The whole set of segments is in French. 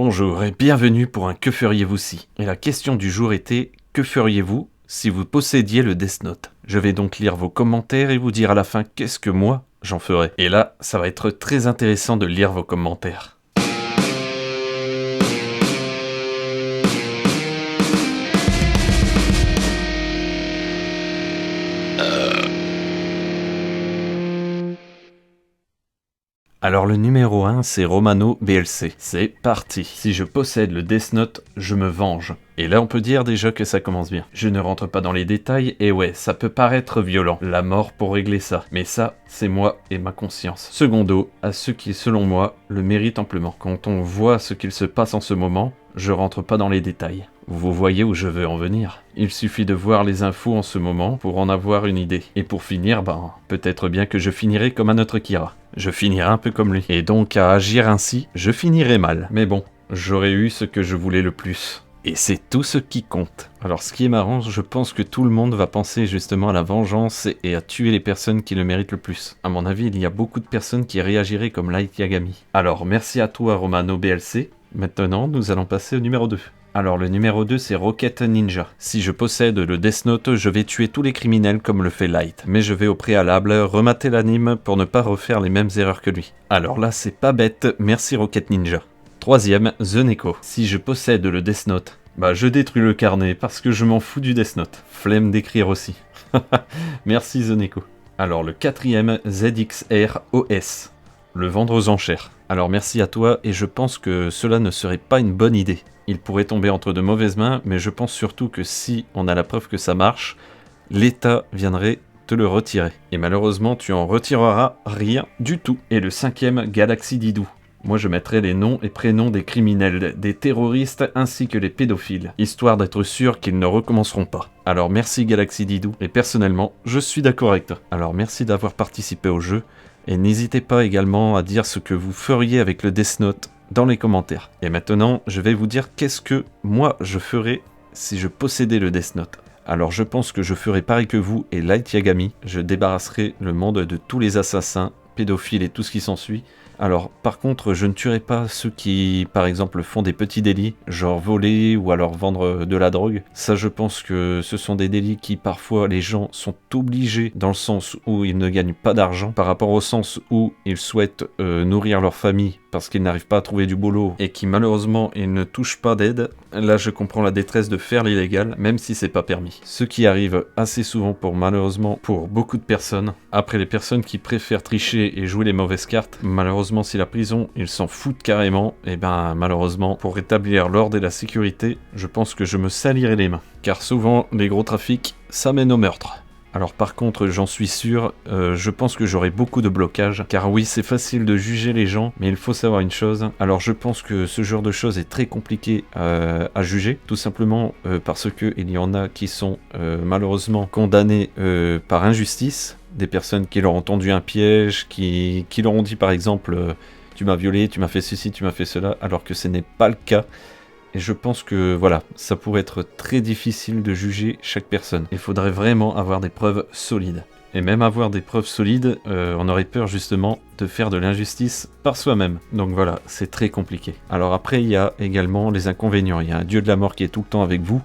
Bonjour et bienvenue pour un Que feriez-vous si? Et la question du jour était: que feriez-vous si vous possédiez le Death Note? Je vais donc lire vos commentaires et vous dire à la fin qu'est-ce que moi j'en ferais. Et là, ça va être très intéressant de lire vos commentaires. Alors le numéro 1, c'est Romano BLC. C'est parti. Si je possède le Death Note, je me venge. Et là on peut dire déjà que ça commence bien. Je ne rentre pas dans les détails, et ouais, ça peut paraître violent, la mort pour régler ça. Mais ça, c'est moi et ma conscience. Secondo, à ceux qui, selon moi, le méritent amplement. Quand on voit ce qu'il se passe en ce moment, je rentre pas dans les détails. Vous voyez où je veux en venir. Il suffit de voir les infos en ce moment pour en avoir une idée. Et pour finir, peut-être bien que je finirai comme un autre Kira. Je finirai un peu comme lui. Et donc à agir ainsi, je finirai mal. Mais bon, j'aurais eu ce que je voulais le plus. Et c'est tout ce qui compte. Alors ce qui est marrant, je pense que tout le monde va penser justement à la vengeance et à tuer les personnes qui le méritent le plus. À mon avis, il y a beaucoup de personnes qui réagiraient comme Light Yagami. Alors merci à toi Romano BLC. Maintenant, nous allons passer au numéro 2. Alors le numéro 2 c'est Rocket Ninja. Si je possède le Death Note, je vais tuer tous les criminels comme le fait Light. Mais je vais au préalable remater l'anime pour ne pas refaire les mêmes erreurs que lui. Alors là c'est pas bête, merci Rocket Ninja. Troisième, The Neko. Si je possède le Death Note, je détruis le carnet parce que je m'en fous du Death Note. Flemme d'écrire aussi. Merci The Neko. Alors le quatrième, ZXROS. Le vendre aux enchères. Alors merci à toi et je pense que cela ne serait pas une bonne idée. Il pourrait tomber entre de mauvaises mains, mais je pense surtout que si on a la preuve que ça marche, l'État viendrait te le retirer. Et malheureusement, tu en retireras rien du tout. Et le cinquième, Galaxy Didou. Moi je mettrais les noms et prénoms des criminels, des terroristes ainsi que les pédophiles, histoire d'être sûr qu'ils ne recommenceront pas. Alors merci Galaxy Didou, et personnellement, je suis d'accord avec toi. Alors merci d'avoir participé au jeu, et n'hésitez pas également à dire ce que vous feriez avec le Death Note dans les commentaires. Et maintenant, je vais vous dire qu'est-ce que moi je ferais si je possédais le Death Note. Alors je pense que je ferais pareil que vous et Light Yagami, je débarrasserais le monde de tous les assassins, pédophiles et tout ce qui s'ensuit. Alors par contre je ne tuerai pas ceux qui par exemple font des petits délits, genre voler ou alors vendre de la drogue. Ça je pense que ce sont des délits qui parfois les gens sont obligés dans le sens où ils ne gagnent pas d'argent par rapport au sens où ils souhaitent nourrir leur famille parce qu'ils n'arrivent pas à trouver du boulot et qui malheureusement ils ne touchent pas d'aide. Là je comprends la détresse de faire l'illégal même si c'est pas permis. Ce qui arrive assez souvent malheureusement pour beaucoup de personnes. Après les personnes qui préfèrent tricher et jouer les mauvaises cartes, malheureusement si la prison ils s'en foutent carrément, et malheureusement pour rétablir l'ordre et la sécurité, je pense que je me salirai les mains. Car souvent les gros trafics ça mène au meurtre. Alors par contre, j'en suis sûr, je pense que j'aurai beaucoup de blocages, car oui, c'est facile de juger les gens, mais il faut savoir une chose. Alors je pense que ce genre de choses est très compliqué à juger, tout simplement parce que il y en a qui sont malheureusement condamnés par injustice, des personnes qui leur ont tendu un piège, qui leur ont dit par exemple tu m'as violé, tu m'as fait ceci, tu m'as fait cela, alors que ce n'est pas le cas. Et je pense que voilà, ça pourrait être très difficile de juger chaque personne. Il faudrait vraiment avoir des preuves solides. Et même avoir des preuves solides, on aurait peur justement de faire de l'injustice par soi-même. Donc voilà, c'est très compliqué. Alors après, il y a également les inconvénients. Il y a un dieu de la mort qui est tout le temps avec vous.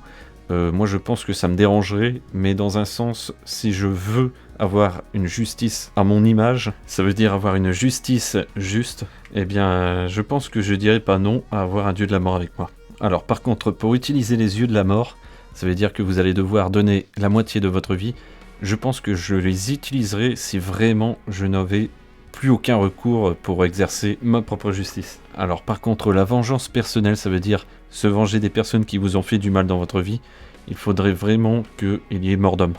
Moi je pense que ça me dérangerait, mais dans un sens, si je veux avoir une justice à mon image, ça veut dire avoir une justice juste, eh bien je pense que je dirais pas non à avoir un dieu de la mort avec moi. Alors par contre, pour utiliser les yeux de la mort, ça veut dire que vous allez devoir donner la moitié de votre vie. Je pense que je les utiliserai si vraiment je n'avais plus aucun recours pour exercer ma propre justice. Alors par contre, la vengeance personnelle, ça veut dire se venger des personnes qui vous ont fait du mal dans votre vie. Il faudrait vraiment qu'il y ait mort d'homme.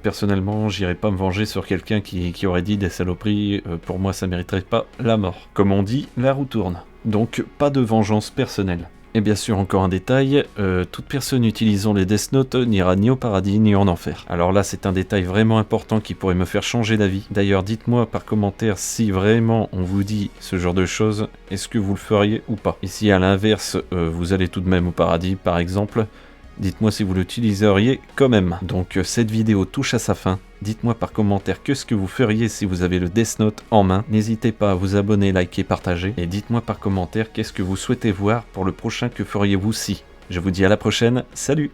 Personnellement, j'irai pas me venger sur quelqu'un qui aurait dit des saloperies. Pour moi, ça mériterait pas la mort. Comme on dit, la roue tourne. Donc pas de vengeance personnelle. Et bien sûr, encore un détail, toute personne utilisant les Death Note n'ira ni au paradis ni en enfer. Alors là, c'est un détail vraiment important qui pourrait me faire changer d'avis. D'ailleurs, dites-moi par commentaire si vraiment on vous dit ce genre de choses, est-ce que vous le feriez ou pas? Et si à l'inverse, vous allez tout de même au paradis, par exemple, Dites-moi si vous l'utiliseriez quand même. Donc cette vidéo touche à sa fin. Dites-moi par commentaire ce que vous feriez si vous avez le Death Note en main. N'hésitez pas à vous abonner, liker, partager. Et dites-moi par commentaire qu'est-ce que vous souhaitez voir pour le prochain que feriez-vous si. Je vous dis à la prochaine, salut!